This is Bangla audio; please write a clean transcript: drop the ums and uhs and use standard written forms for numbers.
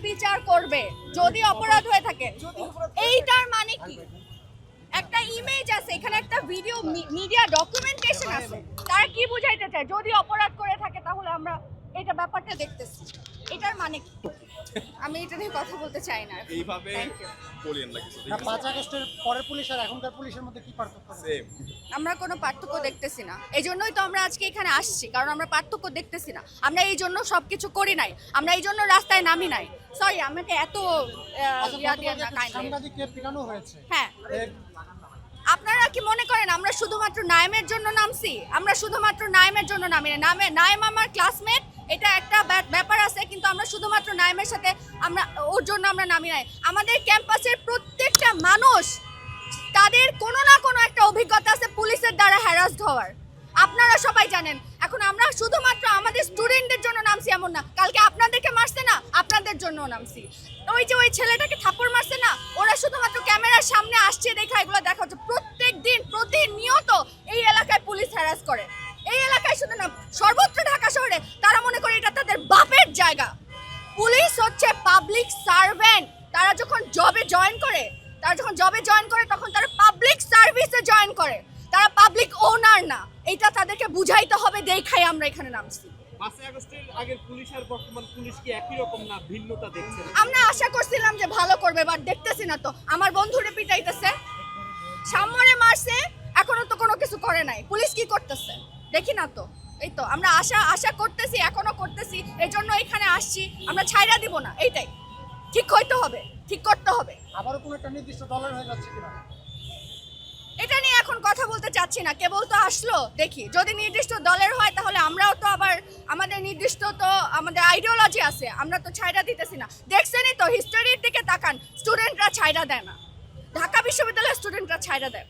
বিচার করবে যদি অপরাধ হয়ে থাকে। এইটার মানে কি? একটা ইমেজ আছে, এখানে একটা ভিডিও মিডিয়া ডকুমেন্টেশন আছে। তারা কি বুঝাইতে চায়? যদি অপরাধ করে থাকে তাহলে আমরা এটা ব্যাপারটা দেখতেছি। এটার মানে কি? আমি এটা নিয়ে কথা বলতে চাই না এইভাবে বলেন না কিছু। 5 আগস্টের পরের পুলিশ আর এখনকার পুলিশের মধ্যে কি পার্থক্য? সেম। আমরা কোনো পার্থক্য দেখতেছি না। এই জন্যই তো আমরা আজকে এখানে আসছি, কারণ আমরা পার্থক্য দেখতেছি না। আমরা এই জন্য সবকিছু করি নাই, আমরা এই জন্য রাস্তায় নামি নাই। সরি, আমাকে এত সাংবাদিককে পিটানো হয়েছে। হ্যাঁ, আপনারা কি মনে করেন আমরা শুধুমাত্র নাইমের জন্য নামছি? আমরা শুধুমাত্র নাইমের জন্য নামি না। নাইম আমার ক্লাসমেট, এটা একটা ব্যাপার আছে, কিন্তু আমরা শুধুমাত্র নাইমের সাথে ওর জন্য আমরা নামি নাই। আমাদের ক্যাম্পাসের প্রত্যেকটা মানুষ, তাদের কোনো না কোনো একটা অভিজ্ঞতা আছে পুলিশের দ্বারা হ্যারাসড হওয়ার। আপনারা সবাই জানেন। এখন আমরা শুধুমাত্র আমাদের স্টুডেন্টদের জন্য নামছি এমন না। কালকে আপনাদেরকে মারছে না, আপনাদের জন্য নামছি। ওই যে ওই ছেলেটাকে থাপ্পড় মারছে না, ওরা শুধুমাত্র ক্যামেরার সামনে আসছে দেখা এগুলো দেখা হচ্ছে। প্রত্যেক দিন প্রতিনিয়ত এই এলাকায় পুলিশ হ্যারাস করে। এই এলাকায় শুধু না, সর্বত্র ঢাকা শহরে তারা মনে করে এটা তাদের বাপের জায়গা। পুলিশ হচ্ছে পাবলিক সার্ভেন্ট। তারা যখন জবে জয়েন করে তখন তারা পাবলিক সার্ভিসে জয়েন করে। তারা পাবলিক ওনার না। এটা তাদেরকে বুঝাইতে হবে, দেখাই আমরা এখানে নামছি। 5 আগস্টের আগের পুলিশ আর বর্তমান পুলিশ কি একই রকম না ভিন্নতা দেখছেন? আমরা আশা করছিলাম যে ভালো করবে, বাট দেখতেছি না তো। আমার বন্ধুরে পিটাইতেছে, সামনে মারছে, এখনো তো কোনো কিছু করে নাই। পুলিশ কি করতেছে দেখি না তো। এই তো আমরা আশা করতেছি, এখনো করতেছি, এই জন্য এখানে আসছি। আমরা ছাইরা দিব না, এইটাই ঠিক হইতে হবে, ঠিক করতে হবে। আবারও কোনো একটা নির্দিষ্ট দলের হয়ে যাচ্ছে কিনা এটা নিয়ে এখন কথা বলতে চাচ্ছি না। কেবল তো আসলো, দেখি যদি নির্দিষ্ট দলের হয় তাহলে আমরাও তো আবার আমাদের নির্দিষ্ট তো আমাদের আইডিওলজি আছে, আমরা তো ছাইরা দিতেছি না। দেখছেনই তো, হিস্টোরির দিকে তাকান, স্টুডেন্টরা ছাইরা দেয় না। ঢাকা বিশ্ববিদ্যালয়ের স্টুডেন্টরা ছাইরা দেয় না।